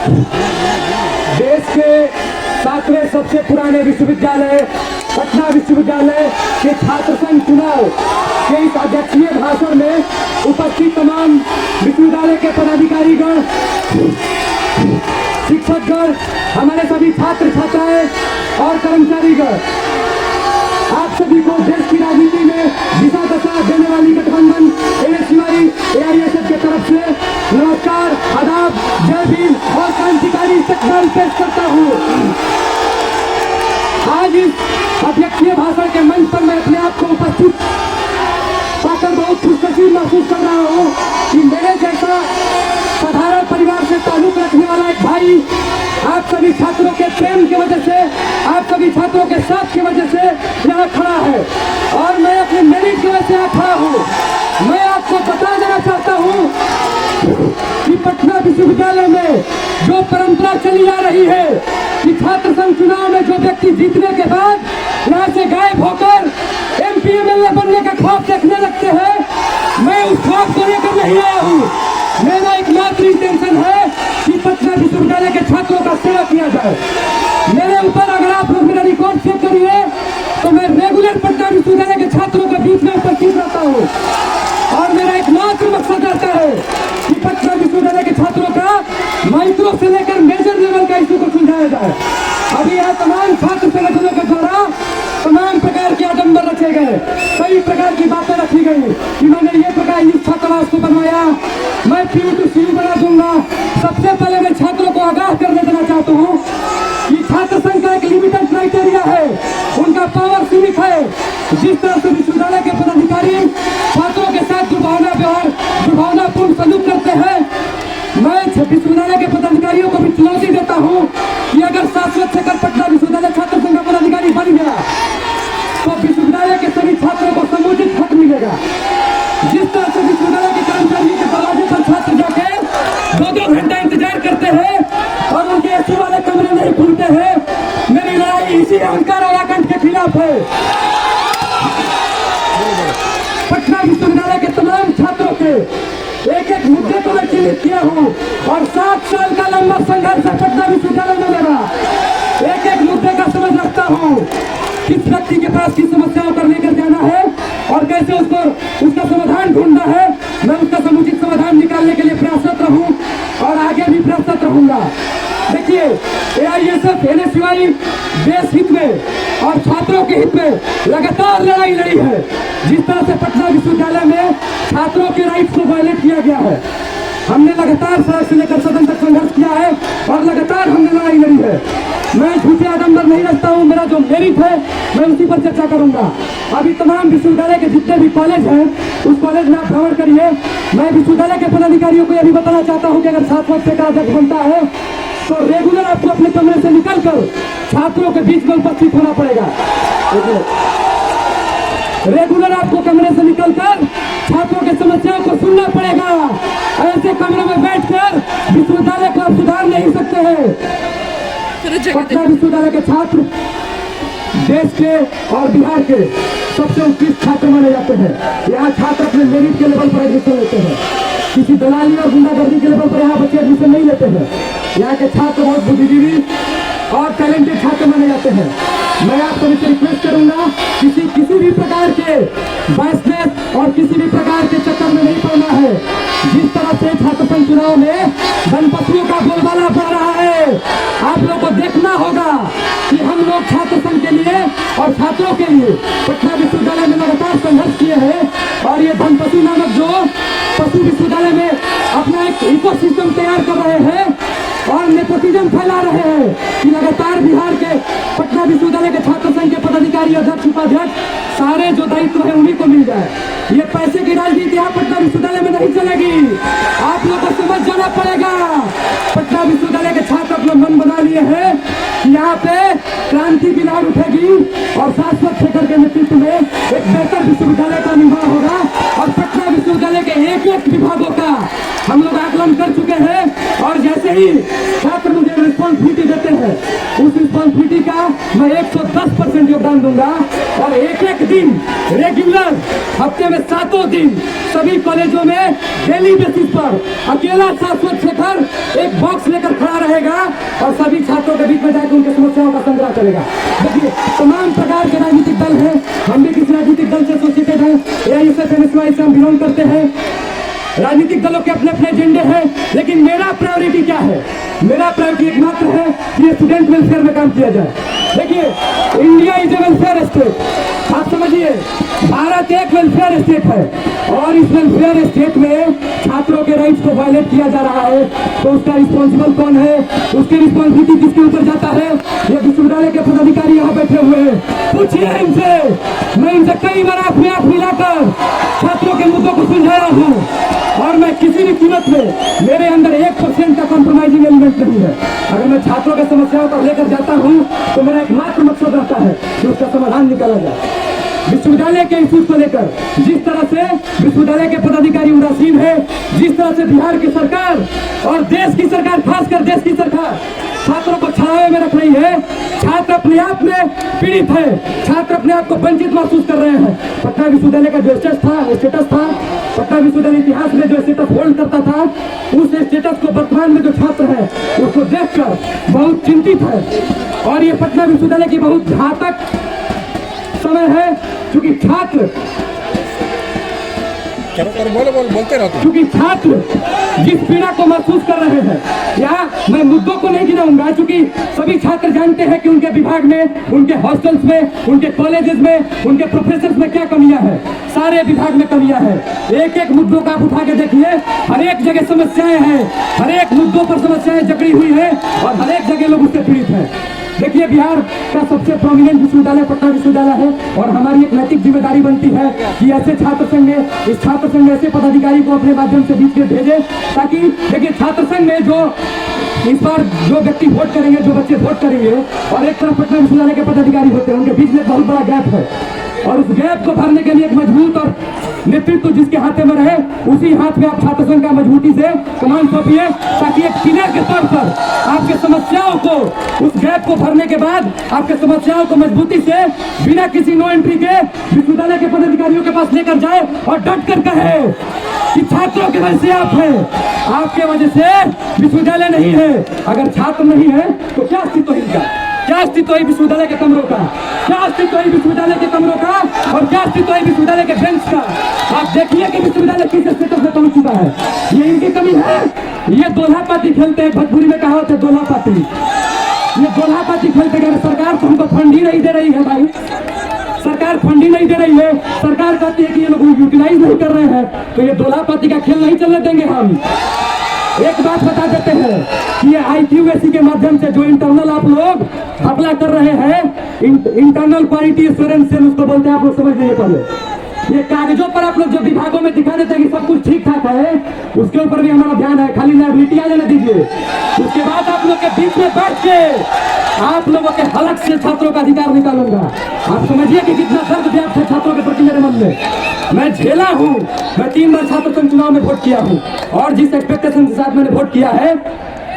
देश के 7वें सबसे पुराने विश्वविद्यालय पटना विश्वविद्यालय के छात्र संघ चुनाव के इस अध्यक्षीय भाषण में उपस्थित तमाम विश्वविद्यालय के पदाधिकारीगण, शिक्षकगण, हमारे सभी छात्र छात्राएं और कर्मचारीगण, आप सभी को देश की राजनीति में दिशा दशा देने वाली गठबंधन एनएसयूआई एआईएसएफ की तरफ से नमस्कार, आदाब, जय भीम और क्रांतिकारी इस्तकबाल पेश करता हूँ। आज इस अध्यक्षीय भाषण के मंच पर मैं अपने आप को उपस्थित पाकर बहुत खुशनसीब महसूस कर रहा हूँ कि मेरे जैसा साधारण परिवार से ताल्लुक रखने वाला एक भाई आप सभी छात्रों के प्रेम की वजह से, आप सभी छात्रों के साथ की वजह से यहाँ खड़ा है और मैं अपने मेरिट की वजह से यहाँ खड़ा हूँ। मैं आपको बता देना चाहता हूँ कि पटना विश्वविद्यालय में जो परंपरा चली आ रही है कि छात्र संघ चुनाव में जो व्यक्ति जीतने के बाद यहाँ से गायब होकर MP MLA बनने का ख्वाब देखने लगते हैं, मैं उस ख्वाब को लेकर नहीं आया हूँ। मेरा एकमात्र इंटेंशन है कि पटना विश्वविद्यालय के छात्रों का सेवा किया जाए। मेरे ऊपर अगर आप लोग मेरा रिकॉर्ड चेक करिए तो मैं रेगुलर पटना विश्वविद्यालय के छात्रों के बीच में उपस्थित रहता हूँ और मेरा एकमात्र मकसद रहता है कि पटना विश्वविद्यालय के छात्रों का माइक्रो से लेकर मेजर लेवल का इशू को सुलझाया जाए। अभी यहाँ तमाम छात्र संगठनों के द्वारा तमाम प्रकार के आडंबर रचे गए, कई प्रकार की बातें रखी गई कि मैंने ये प्रकार इस छात्रावास को बनवाया, मैं PU to CU बना दूंगा। सबसे पहले मैं छात्रों को आगाह करने देना चाहता हूँ कि छात्र संघ का एक लिमिटेड क्राइटेरिया है, उनका पावर सीमित है। जिस तरह से विश्वविद्यालय के पदाधिकारी छात्रों के साथ दुर्भावनापूर्ण सलूक करते हैं, मैं विश्वविद्यालय के पदाधिकारियों को भी चुनौती देता हूँ कि अगर शाश्वत शेखर पटना विश्वविद्यालय छात्र संघ का पदाधिकारी बन गया तो विश्वविद्यालय के सभी छात्रों को समुचित हक मिलेगा। जिस तरह से विश्वविद्यालय के कर्मचारियों के दरवाजे पर छात्र जाके 2-2 घंटा इंतजार करते हैं और उनके एसी वाले कमरे नहीं खुलते हैं, मेरी लड़ाई इसी अहंकार और आकंठ के खिलाफ है। पटना विश्वविद्यालय के तमाम छात्रों के एक मुद्दे को मैं चिन्हित किया हूँ और 7 साल का लंबा संघर्ष है पटना विश्वविद्यालय में मेरा। एक मुद्दे का समझ रखता हूँ, किस व्यक्ति के पास किस समस्याओं पर लेकर जाना है और कैसे उसका समाधान ढूंढना है। मैं उसका समुचित समाधान निकालने के लिए प्रयासरत रहूं और आगे भी प्रयासरत रहूंगा। देखिए, एआईएसएफ एनएसयूआई देश हित में और छात्रों के हित में लगातार लड़ाई लड़ी है। जिस तरह से पटना विश्वविद्यालय में छात्रों के राइट्स को वायलेट किया गया है, हमने लगातार सड़क से लेकर सदन तक संघर्ष किया है और लगातार हमने लड़ाई लड़ी है। मैं झूठे आडंबर नहीं रखता हूँ, मेरा जो मेरिट है मैं उसी पर चर्चा करूंगा। अभी तमाम विश्वविद्यालय के जितने भी कॉलेज हैं उस कॉलेज में आप भ्रमण करिए। मैं विश्वविद्यालय के पदाधिकारियों को यह भी बताना चाहता हूँ कि अगर 7 वर्ष का अध्यक्ष बनता है तो रेगुलर आपको अपने कमरे से निकलकर छात्रों के बीच में उपस्थित होना पड़ेगा। रेगुलर आपको कमरे से निकलकर छात्रों की समस्याओं को सुनना पड़ेगा। ऐसे कमरे में बैठकर विश्वविद्यालय को आप सुधार नहीं सकते हैं। पटना विश्वविद्यालय के छात्र देश के और बिहार के सबसे उत्कृष्ट छात्र माने जाते हैं। यहाँ छात्र अपने मेरिट के लेवल पर एडमिशन लेते हैं, किसी दलाली और गुंडागर्दी के लेवल पर यहाँ बच्चे एडमिशन नहीं लेते हैं। यहाँ के छात्र बहुत बुद्धिजीवी और टैलेंटेड छात्र माने जाते हैं। मैं आप सभी से रिक्वेस्ट करूंगा किसी भी प्रकार के बायसनेस और किसी भी प्रकार के चक्कर में नहीं पड़ना है। जिस तरह से छात्र संघ चुनाव में धनपतियों का बोलबाला बढ़ रहा है, आप लोगों को देखना होगा कि हम लोग छात्र संघ के लिए और छात्रों के लिए पटना विश्वविद्यालय में लगातार संघर्ष किए हैं और ये धनपति नामक जो पशु विश्वविद्यालय में अपना एक इकोसिस्टम तैयार कर रहे हैं और नेपोटिज्म फैला रहे हैं कि लगातार बिहार के पटना विश्वविद्यालय के छात्र संघ के पदाधिकारी, अध्यक्ष, उपाध्यक्ष सारे जो दायित्व है उन्हीं को मिल जाए। ये पैसे की राजनीति यहाँ पटना विश्वविद्यालय में नहीं चलेगी। आप लोगों को समझ जाना पड़ेगा। पटना विश्वविद्यालय के छात्र अपना मन बना लिए हैं कि यहाँ पे क्रांति की लहर उठेगी और शाश्वत शेखर के नेतृत्व में एक बेहतर विश्वविद्यालय का निर्माण होगा और पटना विश्वविद्यालय के एक विभागों का हम लोग आकलन कर चुके हैं और जैसे ही छात्र मुझे रिस्पॉन्सिबिलिटी देते हैं, उस रिस्पॉन्सिबिलिटी का मैं 110% योगदान दूंगा। और एक एक दिन रेगुलर, हफ्ते में 7 दिन सभी कॉलेजों में डेली बेसिस पर अकेला शाश्वत शेखर एक बॉक्स लेकर खड़ा रहेगा और सभी छात्रों के बीच में जाकर उनकी समस्याओं का संग्रह करेगा। देखिए, तमाम प्रकार के राजनीतिक दल हैं, हम भी किसी राजनीतिक दल से एसोसिएटेड हैं, AISF से हम बिलोंग करते हैं। राजनीतिक दलों के अपने अपने एजेंडे हैं, लेकिन मेरा प्रायोरिटी क्या है? मेरा प्रायोरिटी एकमात्र है कि ये स्टूडेंट वेलफेयर में काम किया जाए। देखिए, India is a welfare state. आप समझिए, भारत एक वेलफेयर स्टेट है और इस वेलफेयर स्टेट में छात्रों के राइट्स को वायलेट किया जा रहा है, तो उसका रिस्पॉन्सिबल कौन है? उसकी रिस्पॉन्सिबिलिटी किसके ऊपर जाता है? ये विश्वविद्यालय के पदाधिकारी यहाँ बैठे हुए हैं, पूछिए इनसे। मैं इनसे कई बार आंख में आंख मिलाकर छात्रों के मुद्दों को सुलझाया हूँ और मैं किसी भी कीमत में, मेरे अंदर 1% का कॉम्प्रोमाइजिंग एलिमेंट नहीं है। अगर मैं छात्रों की समस्याओं को लेकर जाता हूँ तो मेरा एकमात्र मकसद रहता है कि उसका समाधान निकाला जाए। विश्वविद्यालय के इश्यूज को लेकर जिस तरह से विश्वविद्यालय के पदाधिकारी उदासीन है, जिस तरह से बिहार की सरकार और देश की सरकार, खासकर देश की सरकार छात्रों को छावे में रख रही है, छात्र अपने आप में पीड़ित है, छात्र अपने आप को वंचित महसूस कर रहे हैं। पटना विश्वविद्यालय का जो स्टेटस था, पटना विश्वविद्यालय इतिहास में जो स्टेटस होल्ड करता था, उस स्टेटस को वर्तमान में जो छात्र है उसको देखकर बहुत चिंतित है। और ये पटना विश्वविद्यालय की बहुत घातक समय है, क्योंकि छात्र बोलते रहो, क्योंकि छात्र जिस पीड़ा को महसूस कर रहे हैं, या मैं मुद्दों को नहीं गिनाऊंगा, क्योंकि सभी छात्र जानते हैं कि उनके विभाग में, उनके हॉस्टल्स में, उनके कॉलेजेस में, उनके प्रोफेसर्स में क्या कमियां हैं। सारे विभाग में कमियां हैं। एक एक मुद्दों का आप उठा के देखिए, हर एक जगह समस्याएं हैं, हर एक मुद्दों पर समस्याएं जकड़ी हुई है और हर एक जगह लोग उससे पीड़ित हैं। देखिए, बिहार का सबसे प्रोमिनेंट विश्वविद्यालय पटना विश्वविद्यालय है और हमारी एक नैतिक जिम्मेदारी बनती है कि ऐसे छात्र संघ में, इस छात्र संघ में ऐसे पदाधिकारी को अपने माध्यम से बीच में भेजे, ताकि देखिए छात्र संघ में जो इस बार जो व्यक्ति वोट करेंगे, जो बच्चे वोट करेंगे, और एक तरफ पटना विश्वविद्यालय के पदाधिकारी होते हैं, उनके बीच में बहुत बड़ा गैप है। और उस गैप को भरने के लिए एक मजबूत और नेतृत्व जिसके हाथ में रहे, उसी हाथ में आप छात्र संघ का मजबूती से कमान सौंपिए, ताकि एक पिलर के तौर पर आपके समस्याओं को, उस गैप को भरने के बाद आपके समस्याओं को मजबूती से बिना किसी नो एंट्री के विश्वविद्यालय के पदाधिकारियों के पास लेकर जाए और डट कर कहे कि छात्रों के वजह से आप हैं, आपके वजह से विश्वविद्यालय नहीं है। अगर छात्र नहीं है तो क्या अस्तित्व है इनका? क्या अस्तित्व है विश्वविद्यालय के कमरों का? क्या अस्तित्व है विश्वविद्यालय के कमरों का? और क्या अस्तित्व है विश्वविद्यालय के बेंच का? आप देखिए कि विश्वविद्यालय किस स्टेटस में पहुंच चुका है। ये इनकी कमी है। ये दोल्हा पाती खेलते हैं, भोजपुरी में कहा होता है दोल्हा पाती। ये दोल्हा पाती खेलते हैं। सरकार तो हमको फंड ही नहीं दे रही है भाई, सरकार फंड ही नहीं दे रही है। सरकार कहती है कि ये लोग यूटिलाइज नहीं कर रहे हैं, तो ये दोल्हा पाती का खेल नहीं चलने देंगे हम। एक बात बता देते हैं कि ये IQAC के माध्यम से जो इंटरनल आप लोग घपला कर रहे हैं, इंटरनल क्वालिटी एश्योरेंस सेल उसको बोलते हैं, आप लोग समझ लीजिए। पहले ये कागजों पर आप लोग जो विभागों में दिखा देते हैं कि सब कुछ ठीक ठाक है, उसके ऊपर भी हमारा ध्यान है। खाली लायबिलिटी आ जाने दीजिए, उसके बाद आप लोग के बीच में बैठ के आप लोगों के हलक से छात्रों का अधिकार निकालूंगा। आप समझिए कि कितना दर्द व्याप्त है छात्रों के प्रति मेरे मन में। मैं झेला हूँ। मैं 3 बार छात्र संघ चुनाव में वोट किया हूँ और जिस एक्सपेक्टेशन के साथ मैंने वोट किया है,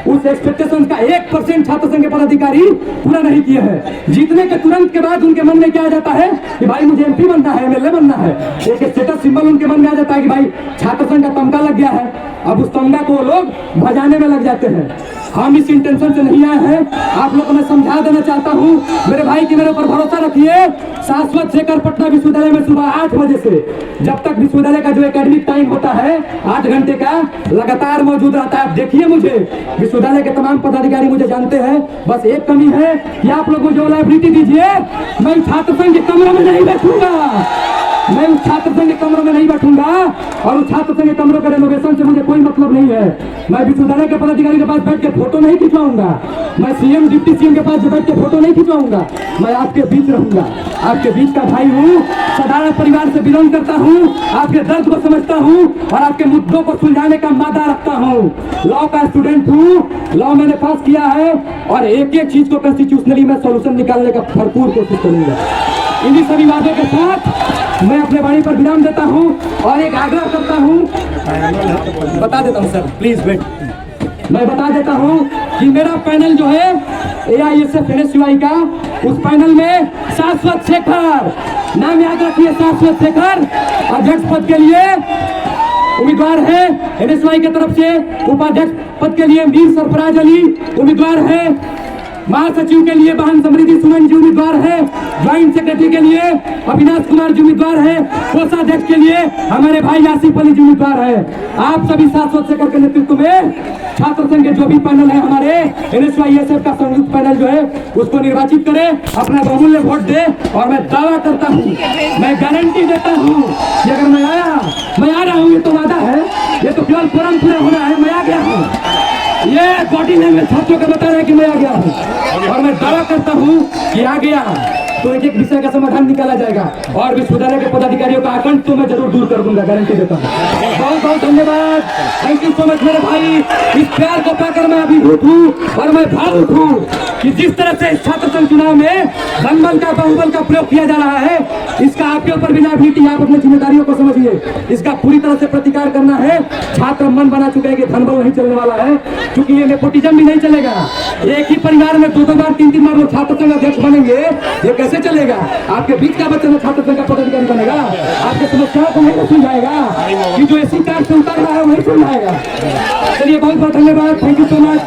उस एक्सपेक्टेशन का 1% छात्र संघ के पदाधिकारी पूरा नहीं किए हैं। जीतने के तुरंत के बाद उनके मन में क्या आ जाता है कि भाई मुझे MP बनना है, MLA बनना है। एक स्टेटस सिंबल उनके मन में आ जाता है कि भाई छात्र संघ का तमगा लग गया है। अब उस तमगा को वो लोग भजाने में लग जाते हैं। हम इस इंटेंशन से नहीं आए हैं। आप लोग को मैं समझा देना चाहता हूँ, मेरे भाई की मेरे ऊपर भरोसा रखिए। शाश्वत शेखर पटना विश्वविद्यालय में सुबह 8 बजे से जब तक विश्वविद्यालय का जो एकेडमिक टाइम होता है 8 घंटे का लगातार मौजूद रहता है। आप देखिए, मुझे विश्वविद्यालय के तमाम पदाधिकारी मुझे जानते हैं। बस एक कमी है कि आप लोग मुझे लाइब्रेरी दीजिए। मैं छात्र संघ के कमरों में नहीं बैठूंगा, मैं उस छात्र संघ के कमरों में नहीं बैठूंगा और उस छात्र संघ के कमरों के रेनोवेशन से मुझे कोई मतलब नहीं है। मैं विश्वविद्यालय के पदाधिकारी के पास बैठ के फोटो नहीं खिंचवाऊंगा, मैं CM डिप्टी CM के पास बैठ के फोटो नहीं खिंचवाऊंगा। मैं आपके बीच रहूंगा, आपके बीच का भाई हूँ, साधारण परिवार से बिलोंग करता हूँ, आपके दर्द को समझता हूँ और आपके मुद्दों को सुलझाने का मादा रखता हूँ। लॉ का स्टूडेंट हूँ, लॉ मैंने पास किया है और एक एक चीज को कॉन्स्टिट्यूशनली मैं सोल्यूशन निकालने का भरपूर कोशिश करूंगा। इन्हीं सभी वादों के साथ मैं अपने वाणी पर विराम देता हूं और एक आग्रह करता हूं। बता देता हूं सर, प्लीज वेट। मैं बता देता हूं कि मेरा पैनल जो है AISF NSUI का, उस पैनल में शाश्वत शेखर, नाम याद रखिए, शाश्वत शेखर अध्यक्ष पद के लिए उम्मीदवार है। NSUI की तरफ से उपाध्यक्ष पद के लिए मीर सरफराज अली उम्मीदवार है। महासचिव के लिए बहन समृद्धि सुमन जी उम्मीदवार है। ज्वाइंट सेक्रेटरी के लिए अविनाश कुमार जी उम्मीदवार है। कोषाध्यक्ष के लिए हमारे भाई आसिफ अली जी उम्मीदवार है। आप सभी शाश्वत शेखर के नेतृत्व में छात्र संघ के जो भी पैनल है हमारे NSUI-SF का संयुक्त पैनल जो है उसको निर्वाचित करे, अपना बहुमूल्य वोट दे। और मैं दावा करता हूँ, मैं गारंटी देता हूँ कि अगर मैं आ रहा हूँ, ये तो वादा है, ये तो केवल फोरम पूरा होना है, मैं आ गया हूँ। ये बॉडी लैंग्वेज छात्रों का बता रहा है कि मैं आ गया हूँ और मैं दावा करता हूँ कि आ गया तो एक विषय का समाधान निकाला जाएगा और विश्वविद्यालय के पदाधिकारियों का आकंठ तो मैं जरूर दूर कर दूंगा, गारंटी देता हूँ। बहुत बहुत धन्यवाद, थैंक यू सो मच मेरे भाई। इस प्यार को पाकर मैं अभिभूत हूँ और मैं भावुक हूँ कि जिस तरह से इस छात्र संघ चुनाव में धनबल का बाहुबल का प्रयोग किया जा रहा है, इसका आपके ऊपर भी लाइबिलिटी, आप अपनी जिम्मेदारियों को समझिए। इसका पूरी तरह से प्रतिकार करना है। छात्र मन बना चुके हैं कि धनबल नहीं चलने वाला है, क्योंकि ये नेपोटिज्म भी नहीं चलेगा। एक ही परिवार में दो बार तीन बार वो छात्र संघ अध्यक्ष बनेंगे, ये कैसे चलेगा? आपके बीच का बच्चा छात्र संघ का पदाधिकारी बनेगा, आपके समस्याओं को नहीं सुलझाएगा, कि जो एसी कार्ड से उतर रहा है वही सुलझाएगा। चलिए बहुत बहुत धन्यवाद, थैंक यू सो मच।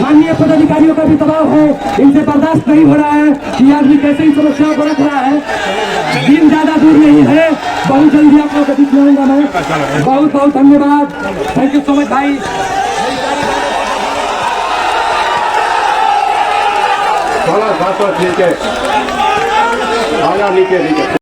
माननीय पदाधिकारियों का भी दबाव है, इनसे बर्दाश्त नहीं हो रहा है कि आदमी कैसे इन समस्याओं को रख रहा है। दिन ज्यादा दूर नहीं है, बहुत जल्दी आप लोगों को बीच में आऊंगा मैं। बहुत बहुत धन्यवाद, थैंक यू सो मच भाई। नीचे आजा, नीचे नीचे